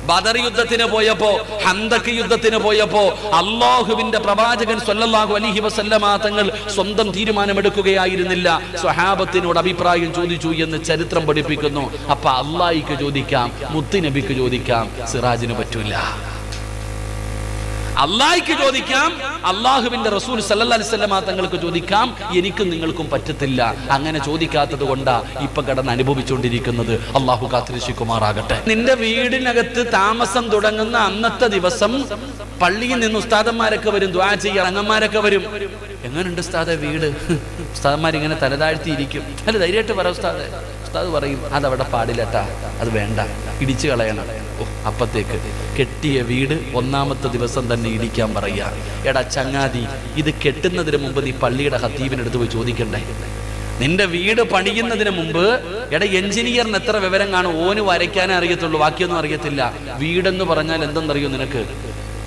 Speaker 1: ബദർ യുദ്ധത്തിന് പോയപ്പോ, ഹന്തക്ക് യുദ്ധത്തിന് പോയപ്പോ അല്ലാഹുവിന്റെ പ്രവാചകൻ സല്ലല്ലാഹു അലൈഹി വസല്ലമ തങ്ങൾ സ്വന്തം തീരുമാനമെടുക്കുകയായിരുന്നില്ല, സ്വഹാബത്തിനോട് അഭിപ്രായം ചോദിച്ചു എന്ന് ചരിത്രം പഠിപ്പിക്കുന്നു. അപ്പൊ അല്ലാഹ്ക്ക് ചോദിക്കാം, മുത്തുനബിക്ക് ചോദിക്കാം, സിറാജിന് പറ്റൂല. അല്ലാഹ്ക്ക് ചോദിക്കാം, അല്ലാഹുവിന്റെ റസൂൽ സല്ലല്ലാഹു അലൈഹി വസല്ലമ തങ്ങൾക്ക് ചോദിക്കാം, എനിക്കും നിങ്ങൾക്കും പറ്റത്തില്ല. അങ്ങനെ ചോദിക്കാത്തത് കൊണ്ടാ ഇപ്പൊ കടന്ന് അനുഭവിച്ചുകൊണ്ടിരിക്കുന്നത്. അല്ലാഹു കാത്തിരക്ഷിക്കുമാറാകട്ടെ. നിന്റെ വീടിനകത്ത് താമസം തുടങ്ങുന്ന അന്നത്തെ ദിവസം പള്ളിയിൽ നിന്ന് ഉസ്താദന്മാരൊക്കെ വരും, ദുആ ചെയ്യാൻ അംഗന്മാരൊക്കെ വരും. എങ്ങനെയുണ്ട് ഉസ്താദെ വീട്? ഉസ്താദന്മാരിങ്ങനെ തലതാഴ്ത്തിയിരിക്കും. അല്ല, ധൈര്യമായിട്ട് പറ ഉസ്താദെ. ഉസ്താദ് പറയും, അതവിടെ പാടില്ലട്ടാ, അത് വേണ്ട, ഇടിച്ചു കളയണം. അപ്പത്തേക്ക് കെട്ടിയ വീട് ഒന്നാമത്തെ ദിവസം തന്നെ ഇടിക്കാൻ പറയാ. എടാ ചങ്ങാതി, ഇത് കെട്ടുന്നതിന് മുമ്പ് നീ പള്ളിയുടെ ഖത്തീബിനടുത്ത് പോയി ചോദിക്കണ്ടേ? നിന്റെ വീട് പണിയുന്നതിന് മുമ്പ്, എടാ എഞ്ചിനീയറിന് എത്ര വിവരം കാണും? ഓന് വരയ്ക്കാനേ അറിയത്തുള്ളൂ, ബാക്കിയൊന്നും അറിയത്തില്ല. വീടെന്ന് പറഞ്ഞാൽ എന്തെന്നറിയോ നിനക്ക്?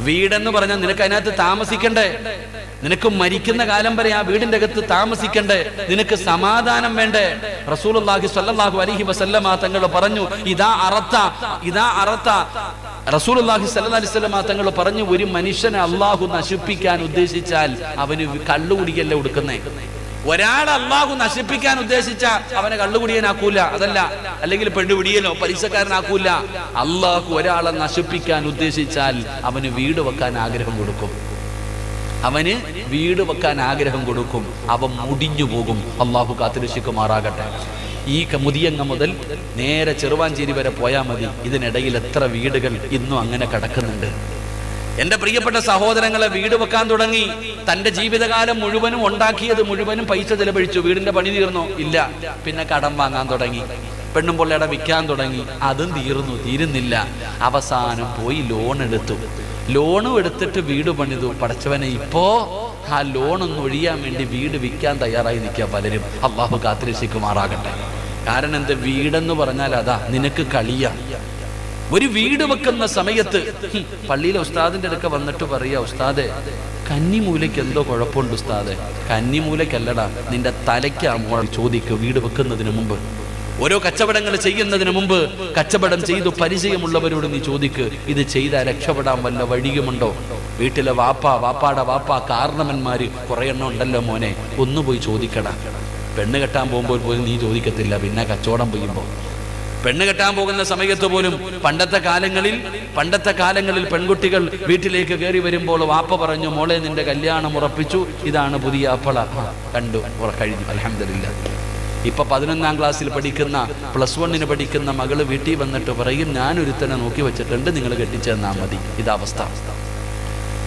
Speaker 1: വീടെന്ന് പറഞ്ഞാൽ നിനക്ക് അതിനകത്ത് താമസിക്കണ്ടേ? നിനക്ക് മരിക്കുന്ന കാലം വരെ ആ വീടിന്റെ അകത്ത് താമസിക്കണ്ടേ? നിനക്ക് സമാധാനം വേണ്ടേ? റസൂലുള്ളാഹി സ്വല്ലല്ലാഹു അലൈഹി വസല്ലമ തങ്ങൾ പറഞ്ഞു, ഇദാ അറത്ത റസൂലുള്ളാഹി സ്വല്ലല്ലാഹു അലൈഹി വസല്ലമ തങ്ങൾ പറഞ്ഞു, ഒരു മനുഷ്യനെ അല്ലാഹു നശിപ്പിക്കാൻ ഉദ്ദേശിച്ചാൽ അവന് കള്ളുകുടിയല്ല കൊടുക്കുന്നേ. ഒരാളെ അല്ലാഹു നശിപ്പിക്കാൻ ഉദ്ദേശിച്ച അവനെ കള്ളുകുടിയനാക്കൂല, അതല്ല, അല്ലെങ്കിൽ പെണ്ണുപിടിയനോ പലിശക്കാരനാക്കൂല. അല്ലാഹു ഒരാളെ നശിപ്പിക്കാൻ ഉദ്ദേശിച്ചാൽ അവന് വീട് വെക്കാൻ ആഗ്രഹം കൊടുക്കും. അവന് വീട് വെക്കാൻ ആഗ്രഹം കൊടുക്കും, അവൻ മുടിഞ്ഞു പോകും. അള്ളാഹു കാത്തുരക്ഷിക്കുമാറാകട്ടെ. ഈ മുതിയങ്ങ മുതൽ നേരെ ചെറുവാഞ്ചേരി വരെ പോയാൽ മതി. ഇതിനിടയിൽ എത്ര വീടുകൾ ഇന്നും അങ്ങനെ കിടക്കുന്നുണ്ട്. എൻ്റെ പ്രിയപ്പെട്ട സഹോദരങ്ങളെ, വീട് വെക്കാൻ തുടങ്ങി. തൻ്റെ ജീവിതകാലം മുഴുവനും ഉണ്ടാക്കിയത് മുഴുവനും പൈസ ചെലവഴിച്ചു. വീടിൻ്റെ പണി തീർന്നോ? ഇല്ല. പിന്നെ കടം വാങ്ങാൻ തുടങ്ങി, പെണ്ണും പൊള്ളയുടെ വിൽക്കാൻ തുടങ്ങി. അതും തീരുന്നില്ല. അവസാനം പോയി ലോൺ എടുത്തു. ലോണും എടുത്തിട്ട് വീട് പണിതു. പടച്ചവനെ, ഇപ്പോ ആ ലോണൊന്ന് ഒഴിയാൻ വേണ്ടി വീട് വിൽക്കാൻ തയ്യാറായി നിൽക്കുക പലരും. അള്ളാഹു കാത്തുരക്ഷിക്കുമാറാകട്ടെ. കാരണം എന്താ? വീടെന്ന് പറഞ്ഞാൽ അതാ നിനക്ക് കളിയാ. ഒരു വീട് വെക്കുന്ന സമയത്ത് പള്ളിയിലെ ഉസ്താദിന്റെ അടുക്ക വന്നിട്ട് പറയാ, ഉസ്താദെ കന്നിമൂലയ്ക്ക് എന്തോ കുഴപ്പമുണ്ട് ഉസ്താദെ. കന്നിമൂലയ്ക്കല്ലടാ, നിന്റെ തലയ്ക്കാ മോൾ ചോദിക്കുക. വീട് വെക്കുന്നതിന് മുമ്പ്, ഓരോ കച്ചവടങ്ങൾ ചെയ്യുന്നതിന് മുമ്പ് കച്ചവടം ചെയ്തു പരിചയമുള്ളവരോട് നീ ചോദിക്ക്, ഇത് ചെയ്താൽ രക്ഷപ്പെടാൻ വല്ല വഴിയുമുണ്ടോ? വീട്ടിലെ വാപ്പാടെ വാപ്പ കാരണവന്മാര് കുറെ എണ്ണം ഉണ്ടല്ലോ മോനെ, ഒന്ന് പോയി ചോദിക്കടാ. പെണ്ണ് കെട്ടാൻ പോകുമ്പോൾ പോലും നീ ചോദിക്കത്തില്ല, പിന്നെ കച്ചവടം ചെയ്യുമ്പോൾ. പെണ്ണ് കെട്ടാൻ പോകുന്ന സമയത്ത് പോലും പണ്ടത്തെ കാലങ്ങളിൽ പെൺകുട്ടികൾ വീട്ടിലേക്ക് കയറി വരുമ്പോൾ വാപ്പ പറഞ്ഞു, മോളെ നിന്റെ കല്യാണം ഉറപ്പിച്ചു, ഇതാണ് പുതിയ ആപ്പള. കണ്ടു, കഴിഞ്ഞു, അൽഹംദുലില്ലാഹ്. ഇപ്പൊ 11ാം ക്ലാസ്സിൽ പഠിക്കുന്ന, +1 പഠിക്കുന്ന മകള് വീട്ടിൽ വന്നിട്ട് പറയും, ഞാനൊരുത്തനെ നോക്കി വെച്ചിട്ടുണ്ട്, നിങ്ങൾ കെട്ടിച്ചെന്നാ മതി. ഇതവസ്ഥ.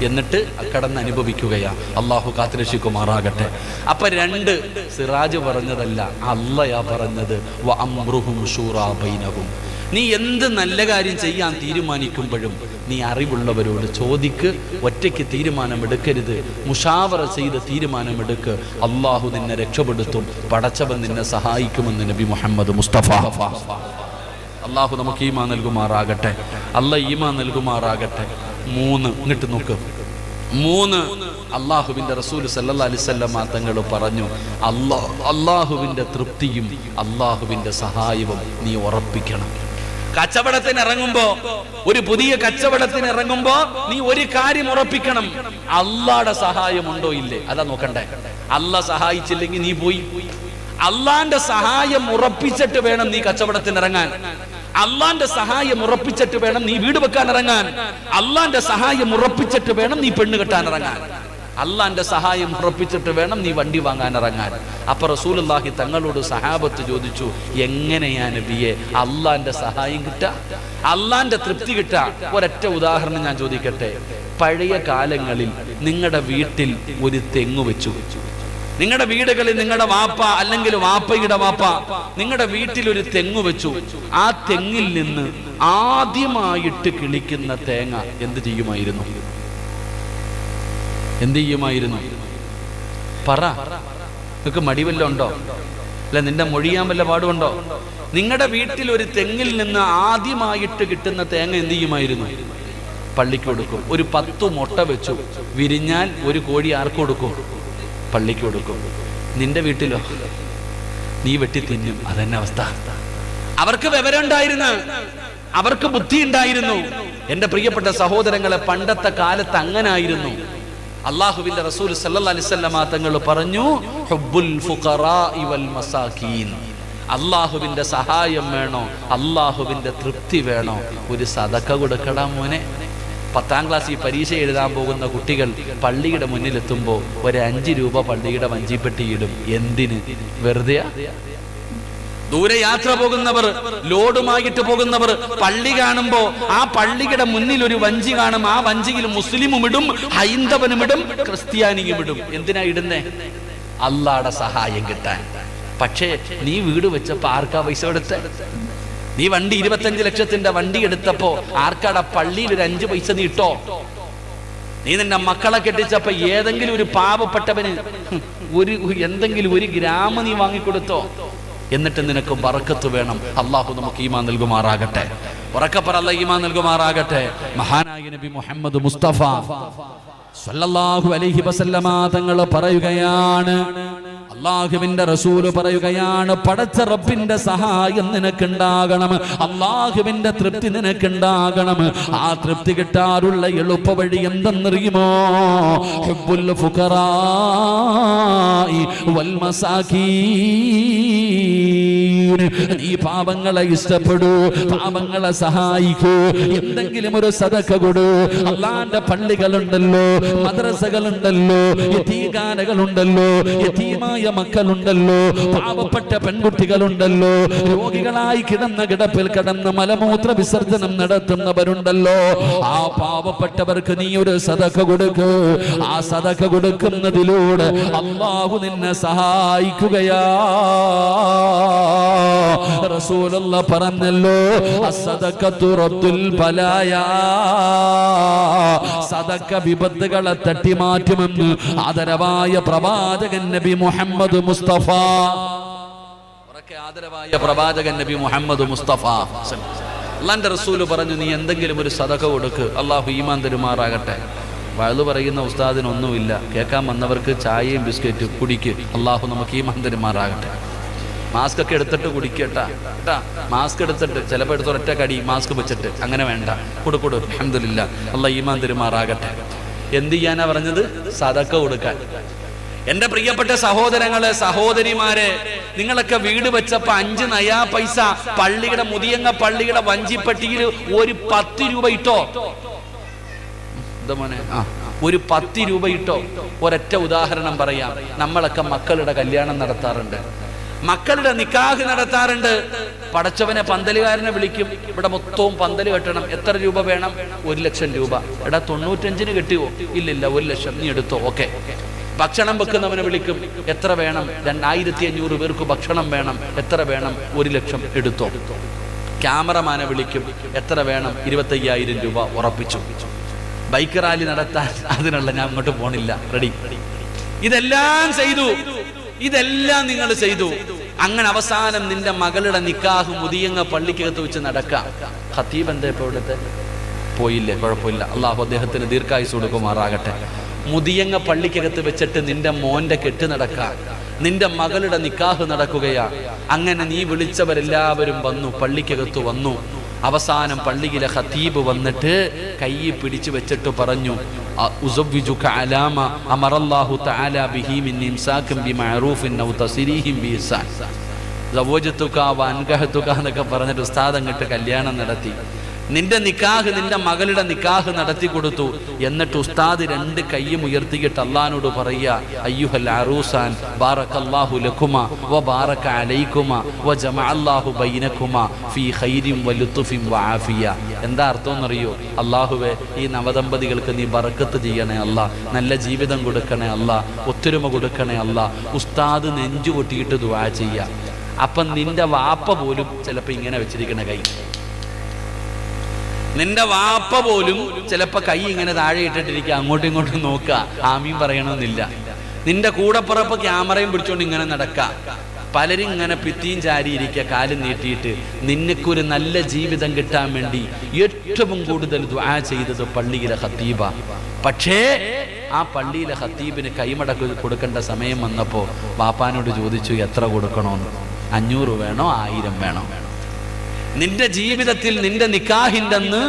Speaker 1: എന്നിട്ട് കടന്ന് അനുഭവിക്കുകയാ. അള്ളാഹു കാത്തുരക്ഷിക്കുമാറാകട്ടെ. അപ്പൊ 2 സിറാജ് പറഞ്ഞതല്ല, അള്ളയാ പറഞ്ഞത്. വഅംറുഹും ശൂറാ ബൈനഹും. നീ എന്ത് നല്ല കാര്യം ചെയ്യാൻ തീരുമാനിക്കുമ്പോഴും നീ അറിവുള്ളവരോട് ചോദിക്ക്. ഒറ്റയ്ക്ക് തീരുമാനമെടുക്കരുത്, മുഷാവറ ചെയ്ത് തീരുമാനമെടുക്ക്. അള്ളാഹു നിന്നെ രക്ഷപ്പെടുത്തും, പടച്ചവൻ നിന്നെ സഹായിക്കുമെന്ന് നബി മുഹമ്മദ് മുസ്തഫ. അള്ളാഹു നമുക്ക് ഈമാൻ നൽകുമാറാകട്ടെ. ഈമാൻ നൽകുമാറാകട്ടെ. 3 ഇങ്ങോട്ട് നോക്ക്. 3 അള്ളാഹുവിന്റെ റസൂൽ സല്ലല്ലാഹു അലൈഹി വസല്ലം തങ്ങൾ പറഞ്ഞു, അള്ളാഹുവിന്റെ തൃപ്തിയും അള്ളാഹുവിന്റെ സഹായവും നീ ഉറപ്പിക്കണം. കച്ചവടത്തിന് ഇറങ്ങുമ്പോ, ഒരു പുതിയ കച്ചവടത്തിന് ഇറങ്ങുമ്പോ നീ ഒരു കാര്യം ഉറപ്പിക്കണം, അള്ളാഹുടെ സഹായം ഉണ്ടോ ഇല്ലേ. അതാ നോക്കണ്ടേ. അള്ളാഹ് സഹായിച്ചില്ലെങ്കിൽ നീ പോയി. അള്ളാന്റെ സഹായം ഉറപ്പിച്ചിട്ട് വേണം നീ കച്ചവടത്തിന് ഇറങ്ങാൻ. അള്ളാന്റെ സഹായം ഉറപ്പിച്ചിട്ട് വേണം നീ വീട് വെക്കാൻ ഇറങ്ങാൻ. അള്ളാന്റെ സഹായം ഉറപ്പിച്ചിട്ട് വേണം നീ പെണ്ണ് കെട്ടാൻ ഇറങ്ങാൻ. അള്ളാന്റെ സഹായം ഉറപ്പിച്ചിട്ട് വേണം നീ വണ്ടി വാങ്ങാൻ ഇറങ്ങാൻ. അപ്പൊ റസൂലുള്ളാഹി തങ്ങളോട് സഹാബത്ത് ചോദിച്ചു, എങ്ങനെയാ നബിയെ അള്ളാന്റെ സഹായം കിട്ടാ, അള്ളാന്റെ തൃപ്തി കിട്ടാ? ഒരൊറ്റ ഉദാഹരണം ഞാൻ ചോദിക്കട്ടെ. പഴയ കാലങ്ങളിൽ നിങ്ങളുടെ വീട്ടിൽ ഒരു തെങ്ങ് വെച്ചു. നിങ്ങളുടെ വീടുകളിൽ നിങ്ങളുടെ വാപ്പ അല്ലെങ്കിൽ വാപ്പയുടെ വാപ്പ നിങ്ങളുടെ വീട്ടിൽ ഒരു തെങ്ങ് വെച്ചു. ആ തെങ്ങിൽ നിന്ന് ആദ്യമായിട്ട് കിളിക്കുന്ന തേങ്ങ എന്ത് ചെയ്യുമായിരുന്നു? പറ. നിനക്ക് മടിവല്ല ഉണ്ടോ? അല്ല, നിന്റെ മൊഴിയാൻ വല്ല പാടുണ്ടോ? നിങ്ങളുടെ വീട്ടിൽ ഒരു തെങ്ങിൽ നിന്ന് ആദ്യമായിട്ട് കിട്ടുന്ന തേങ്ങ എന്ത് ചെയ്യുമായിരുന്നു? പള്ളിക്ക് കൊടുക്കും. ഒരു 10 മുട്ട വെച്ചു, വിരിഞ്ഞാൽ ഒരു കോഴി ആർക്ക് കൊടുക്കും? പള്ളിക്ക് കൊടുക്കും. നിന്റെ വീട്ടിലോ? നീ വെട്ടി തിന്നും. അതന്നെ അവസ്ഥ. അവർക്ക് വിവരം ഉണ്ടായിരുന്നു, അവർക്ക് ബുദ്ധി ഉണ്ടായിരുന്നു. എന്റെ പ്രിയപ്പെട്ട സഹോദരങ്ങളെ, പണ്ടത്തെ കാലത്ത് അങ്ങനായിരുന്നു. അള്ളാഹുവിന്റെ റസൂൽ സല്ലല്ലാഹു അലൈഹി വസല്ലം തങ്ങൾ പറഞ്ഞു, ഹുബ്ബുൽ ഫുഖറാഇ വൽ മസാകീൻ. അള്ളാഹുവിന്റെ സഹായം വേണോ, അള്ളാഹുവിന്റെ തൃപ്തി വേണോ, ഒരു സദക്ക കൊടുക്കടാ മോനെ. 10ാം ക്ലാസ്സിൽ പരീക്ഷ എഴുതാൻ പോകുന്ന കുട്ടികൾ പള്ളിയുടെ മുന്നിലെത്തുമ്പോൾ ഒരു 5 രൂപ പള്ളിയുടെ വഞ്ചിപ്പെട്ടിയിടും. എന്തിന്? വെറുതെ. ദൂരെ യാത്ര പോകുന്നവർ, ലോഡുമായിട്ട് പോകുന്നവർ പള്ളി കാണുമ്പോ ആ പള്ളിയുടെ മുന്നിൽ ഒരു വഞ്ചി കാണും. ആ വഞ്ചിയിൽ മുസ്ലിമും ഇടും, ഹൈന്ദവനും ഇടും, ക്രിസ്ത്യാനിയും ഇടും. എന്തിനാ ഇടുന്നേ? അള്ളാഹുടെ സഹായം കിട്ടാൻ. പക്ഷേ നീ വീട് വെച്ചപ്പോ ആർക്കാ പൈസ കൊടുത്തേ? നീ വണ്ടി 25 ലക്ഷത്തിന്റെ വണ്ടി എടുത്തപ്പോ ആർക്കാടെ പള്ളിയിൽ ഒരു 5 പൈസ നീ ഇട്ടോ? നീ നിന്റെ മക്കളെ കെട്ടിച്ചപ്പോ ഏതെങ്കിലും ഒരു പാവപ്പെട്ടവന് എന്തെങ്കിലും 1 ഗ്രാം നീ വാങ്ങിക്കൊടുത്തോ? എന്നിട്ട് നിനക്ക് ബറക്കത്ത് വേണം. അള്ളാഹു നമുക്ക് ഈമാൻ നൽകുമാറാകട്ടെ. ഉറക്കപ്പറ, അല്ലാഹു ഈമാൻ നൽകുമാറാകട്ടെ. മഹാനായ നബി മുഹമ്മദ് മുസ്തഫ സല്ലല്ലാഹു അലൈഹി വസല്ലമ തങ്ങൾ പറയുകയാണ്, അള്ളാഹുവിന്റെ റസൂല് പറയുകയാണ്, പടച്ച റബ്ബിന്റെ സഹായം നിനക്കുണ്ടാകണം, അള്ളാഹുവിന്റെ തൃപ്തി നിനക്കുണ്ടാകണം. ആ തൃപ്തി കിട്ടാറുള്ള എളുപ്പ വഴി എന്തെന്നറിയുമോ? ഹുബ്ബുൽ ഫുഖറാഇ വൽ മസാകീൻ. മുഹ്സിനീൻ, നീ പാപങ്ങളെ ഇഷ്ടപ്പെടൂ, പാപങ്ങളെ സഹായിക്കൂ, എന്തെങ്കിലും ഒരു സദഖ കൊടു. അള്ളാന്റെ പള്ളികളുണ്ടല്ലോ, മദ്രസകളുണ്ടല്ലോ, യതീംഖാനകളുണ്ടല്ലോ, യതീമായ മക്കളുണ്ടല്ലോ, പാവപ്പെട്ട പെൺകുട്ടികളുണ്ടല്ലോ, രോഗികളായി കിടന്ന കിടപ്പിൽ കിടന്ന് മലമൂത്ര വിസർജനം നടത്തുന്നവരുണ്ടല്ലോ, ആ പാവപ്പെട്ടവർക്ക് നീ ഒരു സദഖ കൊടുക്ക്. ആ സദഖ കൊടുക്കുന്നതിലൂടെ അല്ലാഹു നിന്നെ സഹായിക്കുകയാ. റസൂലുള്ളാഹി പറഞ്ഞല്ലോ, അസ്സദഖത്തു റദ്ദുൽ ബലായാ, സദഖ വിപത്തുകളെ തട്ടിമാറ്റുമെന്ന് ആദരവായ പ്രവാചകൻ നബി മുഹമ്മദ് മുസ്തഫ. ആദരവായ പ്രവാചകൻ നബി മുഹമ്മദ് മുസ്തഫ അല്ലാഹുവിന്റെ റസൂൽ പറഞ്ഞു, നീ എന്തെങ്കിലും ഒരു സദഖ കൊടുക്ക്, അള്ളാഹു ഈമാൻ തരുമാറാകട്ടെ. വഅദ് പറയുന്ന ഉസ്താദിനൊന്നുമില്ല, കേൾക്കാൻ വന്നവർക്ക് ചായയും ബിസ്ക്കറ്റും കുടിക്ക്, അള്ളാഹു നമുക്ക് ഈമാൻ തരുമാറാകട്ടെ. മാസ്ക് ഒക്കെ എടുത്തിട്ട് കുടിക്കട്ടാ കേട്ടാ, മാസ്ക് എടുത്തിട്ട് ചിലപ്പോൾ എടുത്തൊരൊറ്റ കടി മാസ്ക് വെച്ചിട്ട് അങ്ങനെ വേണ്ട, കൊടുക്കൊടു. അൽഹംദുലില്ലാഹ്, അള്ളാഹ് ഈമാൻ തരുമാറാകട്ടെ. എന്ത് ചെയ്യാനാ പറഞ്ഞത്? സദഖ കൊടുക്കാൻ. എന്റെ പ്രിയപ്പെട്ട സഹോദരങ്ങളെ, സഹോദരിമാരെ, നിങ്ങളൊക്കെ വീട് വെച്ചപ്പോ 5 നയാ പൈസ പള്ളിയുടെ മുതിയങ്ങ പള്ളിയുടെ വഞ്ചിപ്പട്ടിയിൽ ഒരു 10 രൂപ ഇട്ടോ. ഒരു 10 രൂപ ഇട്ടോ. ഒരൊറ്റ ഉദാഹരണം പറയാം. നമ്മളൊക്കെ മക്കളുടെ കല്യാണം നടത്താറുണ്ട്, മക്കളുടെ നിക്കാഹ് നടത്താറുണ്ട്. പടച്ചവനെ പന്തലുകാരനെ വിളിക്കും, ഇവിടെ മൊത്തവും പന്തല് കെട്ടണം, എത്ര രൂപ വേണം? 1 ലക്ഷം രൂപ. എടാ 95-ന് കെട്ടിയോ? ഇല്ലില്ല, 1 ലക്ഷം, നീ എടുത്തോ. ഓക്കെ. ഭക്ഷണം വെക്കുന്നവനെ വിളിക്കും, എത്ര വേണം? 2500 പേർക്ക് ഭക്ഷണം വേണം, എത്ര വേണം? 1 ലക്ഷം, എടുത്തോ. ക്യാമറമാനെ വിളിക്കും, എത്ര വേണം? 25,000 രൂപ, ഉറപ്പിച്ചു. ബൈക്ക് റാലി നടത്താൻ, അതിനുള്ള ഞാൻ അങ്ങോട്ട് പോണില്ല, റെഡി. ഇതെല്ലാം ചെയ്തു, ഇതെല്ലാം നിങ്ങൾ ചെയ്തു. അങ്ങനെ അവസാനം നിന്റെ മകളുടെ നിക്കാഹ് മുതിയങ്ങ പള്ളിക്കകത്ത് വെച്ച് നടക്കാം. ഖത്തീബ് എന്താ ഇപ്പൊ ഇവിടുത്തെ? പോയില്ലേ, കുഴപ്പമില്ല, അള്ളാഹു അദ്ദേഹത്തിന് ദീർഘായുസ് കൊടുക്കുമാറാകട്ടെ. മുതിയങ്ങ പള്ളിക്കകത്ത് വെച്ചിട്ട് നിന്റെ മോന്റെ കെട്ട് നടക്കാം, നിന്റെ മകളുടെ നിക്കാഹ് നടക്കുകയാ. അങ്ങനെ നീ വിളിച്ചവരെല്ലാവരും വന്നു, പള്ളിക്കകത്ത് വന്നു. അവസാനം പള്ളിയിലെ ഖത്തീബ് വന്നിട്ട് കൈ പിടിച്ചു വെച്ചിട്ട് പറഞ്ഞു, ഉസവ്വിജുക അലാമ അമറല്ലാഹു തആല ബിഹി മിൻ ഇംസാകിൻ ബിമഅറൂഫിൻ ഔ തസ്രീഹിൻ ബിഇഹ്സാൻ. സവ്വജതുക വൻകഹതുക എന്നൊക്കെ പറഞ്ഞിട്ട് ഉസ്താദ് അങ്ങോട്ട് കല്യാണം നടത്തി. നിന്റെ നിക്കാഹ്, നിന്റെ മകളുടെ നിക്കാഹ് നടത്തി കൊടുത്തു. എന്നിട്ട് ഉസ്താദ് 2 കൈയും ഉയർത്തിയിട്ട് അള്ളാഹിനോട് പറയുക, അയ്യുഹൽ അറൂസാൻ ബാറകല്ലാഹു ലക്കുമാ വ ബാറക അലൈക്കുമാ വ ജമഅല്ലാഹു ബൈനക്കുമാ ഫീ ഖൈരിൻ വ ലുത്ഫിൻ വ ആഫിയ. എന്താ അർത്ഥം എന്നറിയോ? അല്ലാഹുവേ, ഈ നവദമ്പതികൾക്ക് നീ ബറക്കത്ത് ചെയ്യണേ അല്ലാ, നല്ല ജീവിതം കൊടുക്കണേ അല്ലാ, ഒത്തൊരുമ കൊടുക്കണേ അല്ലാ. ഉസ്താദ് നെഞ്ചു പൊട്ടിയിട്ട് ദുആ ചെയ്യുക. അപ്പം നിന്റെ വാപ്പ പോലും ചിലപ്പോൾ ഇങ്ങനെ വെച്ചിരിക്കണ കൈ, നിന്റെ വാപ്പ പോലും ചിലപ്പോ കൈ ഇങ്ങനെ താഴെ ഇട്ടിട്ടിരിക്കുക, അങ്ങോട്ടും ഇങ്ങോട്ടും നോക്കുക, ആമീൻ പറയണമെന്നില്ല. നിന്റെ കൂടപ്പുറപ്പ് ക്യാമറയും പിടിച്ചോണ്ട് ഇങ്ങനെ നടക്കുക. പലരും ഇങ്ങനെ ഭിത്തിയും ചാരിയിരിക്കുക, കാലും നീട്ടിയിട്ട്. നിനക്കൊരു നല്ല ജീവിതം കിട്ടാൻ വേണ്ടി ഏറ്റവും കൂടുതൽ ദുആ ചെയ്തത് പള്ളിയിലെ ഖത്തീബ. പക്ഷേ ആ പള്ളിയിലെ ഖത്തീബിന് കൈമടക്ക് കൊടുക്കേണ്ട സമയം വന്നപ്പോൾ വാപ്പാനോട് ചോദിച്ചു, എത്ര കൊടുക്കണമെന്ന്? 500 വേണോ 1000 വേണോ? നിന്റെ ജീവിതത്തിൽ നിന്റെ നിക്കാഹിന്റെ അന്ന്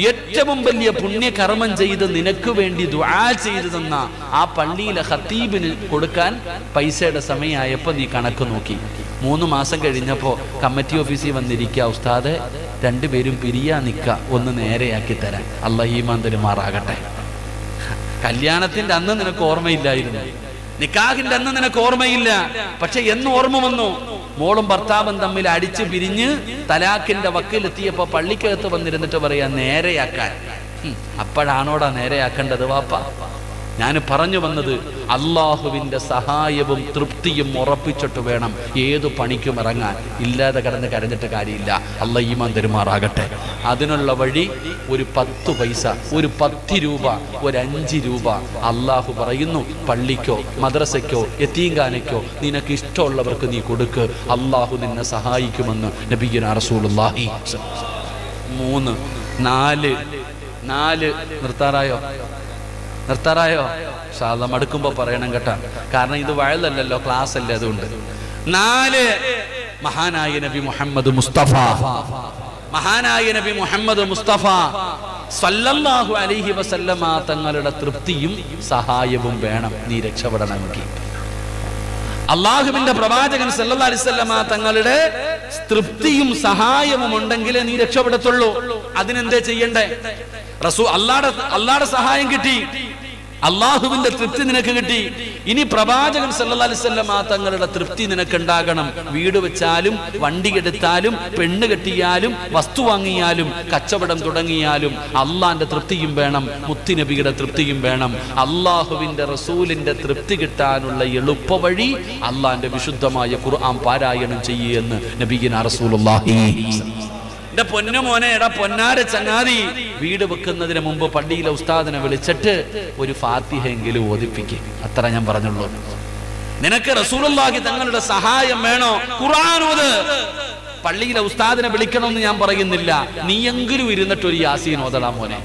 Speaker 1: ഏറ്റവും വലിയ പുണ്യകർമ്മം ചെയ്ത് നിനക്ക് വേണ്ടി ദുആ ചെയ്തു തന്ന ആ പള്ളിയിലെ ഖത്തീബിന് കൊടുക്കാൻ പൈസയുടെ സമയമായപ്പോൾ നീ കണക്ക് നോക്കി. 3 മാസം കഴിഞ്ഞപ്പോൾ കമ്മിറ്റി ഓഫീസിൽ വന്നിരിക്കുക, ഉസ്താദെ 2 പേരും പിരിയാ നിക്ക, ഒന്ന് നേരെയാക്കി തരാൻ. അല്ലാഹു ഈമാൻ തരുമാറാകട്ടെ. കല്യാണത്തിന്റെ അന്ന് നിനക്ക് ഓർമ്മയില്ലായിരുന്നു, നിക്കാഹിന്റെ അന്ന് നിനക്ക് ഓർമ്മയില്ല. പക്ഷെ എന്ന് ഓർമ്മ വന്നു, മോളും ഭർത്താവും തമ്മിൽ അടിച്ചു പിരിഞ്ഞ് തലാഖിന്റെ വക്കിലെത്തിയപ്പോ പള്ളിക്കകത്ത് വന്നിരുന്നിട്ട് പറയാ, നേരെയാക്കാൻ. അപ്പോഴാണോടാ നേരെയാക്കേണ്ടത് വാപ്പ? ഞാൻ പറഞ്ഞു വന്നത്, അള്ളാഹുവിന്റെ സഹായവും തൃപ്തിയും ഉറപ്പിച്ചിട്ട് വേണം ഏതു പണിക്കും ഇറങ്ങാൻ. ഇല്ലാതെ കിടന്ന് കരഞ്ഞിട്ട് കാര്യമില്ല. അല്ലാഹു ഈമാൻ തരുമാറാകട്ടെ. അതിനുള്ള വഴി ഒരു 10 പൈസ, ഒരു 10 രൂപ, ഒരു 5 രൂപ അള്ളാഹു പറയുന്നു, പള്ളിക്കോ മദ്രസയ്ക്കോ യതീംഖാനയ്ക്കോ നിനക്ക് ഇഷ്ടമുള്ളവർക്ക് നീ കൊടുക്ക്, അള്ളാഹു നിന്നെ സഹായിക്കുമെന്ന് നബിയുനാ റസൂലുള്ളാഹി. 3 4 നിർത്താറായോ? സാധാരണ മടുക്കുമ്പോ പറയണം കേട്ടാ, കാരണം ഇത് വയലല്ലല്ലോ, ക്ലാസ് അല്ലേ, അതുകൊണ്ട്. 4 മഹാനായ നബി മുഹമ്മദ് മുസ്തഫ, മഹാനായ നബി മുഹമ്മദ് മുസ്തഫ സല്ലല്ലാഹു അലൈഹി വസല്ലമ തങ്ങളുടെ തൃപ്തിയും സഹായവും വേണം നീ രക്ഷപ്പെടണമെങ്കിൽ. അള്ളാഹുവിന്റെ പ്രവാചകൻ സല്ലല്ലാഹു അലൈഹി വസല്ലമ തങ്ങളുടെ തൃപ്തിയും സഹായവും ഉണ്ടെങ്കിലേ നീ രക്ഷപ്പെടത്തുള്ളൂ. അതിനെന്തേ ചെയ്യണ്ടേ? അള്ളാഹുടെ സഹായം കിട്ടി, അള്ളാഹുവിന്റെ തൃപ്തി നിനക്ക് കിട്ടി. ഇനി പ്രവാചകൻ സല്ലല്ലാഹു അലൈഹി വസല്ലമ തങ്ങളുടെ തൃപ്തി നിനക്കുണ്ടാകണം. വീട് വെച്ചാലും, വണ്ടി എടുത്താലും, പെണ്ണ് കെട്ടിയാലും, വസ്തു വാങ്ങിയാലും, കച്ചവടം തുടങ്ങിയാലും അള്ളാന്റെ തൃപ്തിയും വേണം, മുത്തുനബിയുടെ തൃപ്തിയും വേണം. അള്ളാഹുവിന്റെ റസൂലിന്റെ തൃപ്തി കിട്ടാനുള്ള എളുപ്പ വഴി അള്ളാന്റെ വിശുദ്ധമായ ഖുർആൻ പാരായണം ചെയ്യുമെന്ന് നബിയുനാ റസൂലുള്ളാഹി. എന്റെ പൊന്നുമോനെ, എടാ പൊന്നാര ചങ്ങാതി, വീട് വെക്കുന്നതിന് മുമ്പ് പള്ളിയിലെ ഉസ്താദിനെ വിളിച്ചിട്ട് ഒരു ഫാത്തിഹ എങ്കിലും ഓതിപ്പിക്കും. അത്ര ഞാൻ പറഞ്ഞുള്ളൂ. നിനക്ക് റസൂലുള്ളാഹി തങ്ങളുടെ സഹായം വേണോ? ഖുർആൻ ഓത്. പള്ളിയിലെ ഉസ്താദിനെ വിളിക്കണമെന്ന് ഞാൻ പറയുന്നില്ല. നീയെങ്കിലും ഇരുന്നിട്ട് ഒരു യാസീൻ ഓതടാ മോനെ.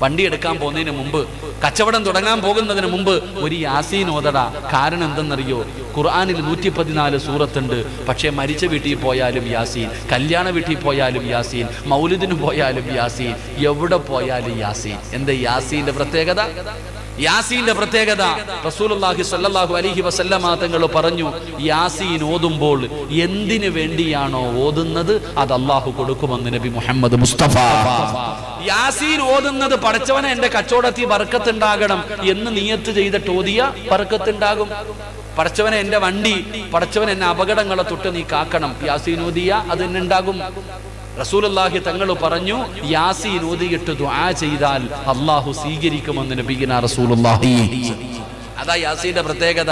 Speaker 1: വണ്ടി എടുക്കാൻ പോകുന്നതിന് മുമ്പ്, കച്ചവടം തുടങ്ങാൻ പോകുന്നതിന് മുമ്പ് ഒരു യാസീൻ ഓതടാ. കാരണം എന്തെന്നറിയോ? ഖുർആനിൽ 114 സൂറത്തുണ്ട്. പക്ഷേ മരിച്ച വീട്ടിൽ പോയാലും യാസീൻ, കല്യാണ വീട്ടിൽ പോയാലും യാസീൻ, മൗലിദിന് പോയാലും യാസീൻ, എവിടെ പോയാലും യാസീൻ. എന്താ യാസീന്റെ പ്രത്യേകത? യാസീന്റെ പ്രത്യേകത റസൂലുള്ളാഹി സ്വല്ലല്ലാഹു അലൈഹി വസല്ലമ തങ്ങൾ പറഞ്ഞു, യാസീൻ ഓതുമ്പോൾ എന്തിനു വേണ്ടിയാണോ ഓതുന്നത് അത് അല്ലാഹു കൊടുക്കുമെന്ന് നബി മുഹമ്മദ് മുസ്തഫ. യാസീൻ ഓതുന്നത് പടച്ചവനെ എന്റെ കച്ചവടത്തിൽ ബർക്കത്തുണ്ടാകണം എന്ന് നിയത്ത് ചെയ്തിട്ട് ഓതിയ ബർക്കത്തുണ്ടാകും. പടച്ചവനെ എന്റെ വണ്ടി, പടച്ചവൻ എന്നെ അപകടങ്ങളെ തൊട്ട് നീ കാക്കണം, യാസീൻ ഓതിയ അത് തന്നെ ഉണ്ടാകും. റസൂലുള്ളാഹി തങ്ങൾ പറഞ്ഞു, യാസീൻ ഓതിയിട്ട് ദുആ ചെയ്താൽ അല്ലാഹു സ്വീകരിക്കുമെന്ന് നബിയുനാ റസൂലുള്ളാഹി. അതാ യാസീന്റെ പ്രത്യേകത.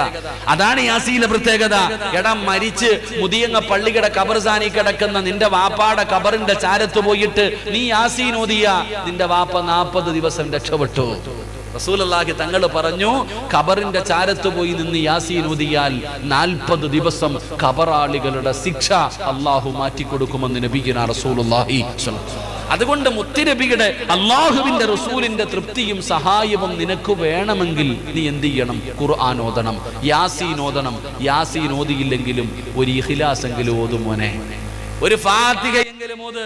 Speaker 1: അതാണ് യാസീന്റെ പ്രത്യേകത. എടാ, മരിച്ച് മുതിയങ്ങ പള്ളിയുടെ ഖബർസാനി കിടക്കുന്ന നിന്റെ വാപ്പാടെ ഖബറിന്റെ ചാരത്ത് പോയിട്ട് നീ യാസീൻ ഓതിയ നിന്റെ വാപ്പ 40 ദിവസം രക്ഷപ്പെട്ടു. റസൂലുള്ളാഹി തങ്ങൾ പറഞ്ഞു, ഖബറിന്റെ ചാരത്ത് പോയി നിന്ന് യാസീൻ ഓതിയാൽ 40 ദിവസം ഖബറാളികളുടെ ശിക്ഷ അല്ലാഹു മാറ്റിക്കൊടുക്കുമെന്ന് നബിയുനാ റസൂലുള്ളാഹി. അതുകൊണ്ട് മുത്തുനബിയുടെ, അള്ളാഹുവിന്റെ റസൂലിന്റെ തൃപ്തിയും സഹായവും നിനക്ക് വേണമെങ്കിൽ നീ എന്ത് ചെയ്യണം? ഖുർആൻ ഓതണം, യാസീൻ ഓതണം. യാസീൻ ഓതിയില്ലെങ്കിലും ഒരു ഇഖ്ലാസ് എങ്കിലും ഓതും മോനെ, ഒരു ഫാത്തിഹ എങ്കിലും ഓത്.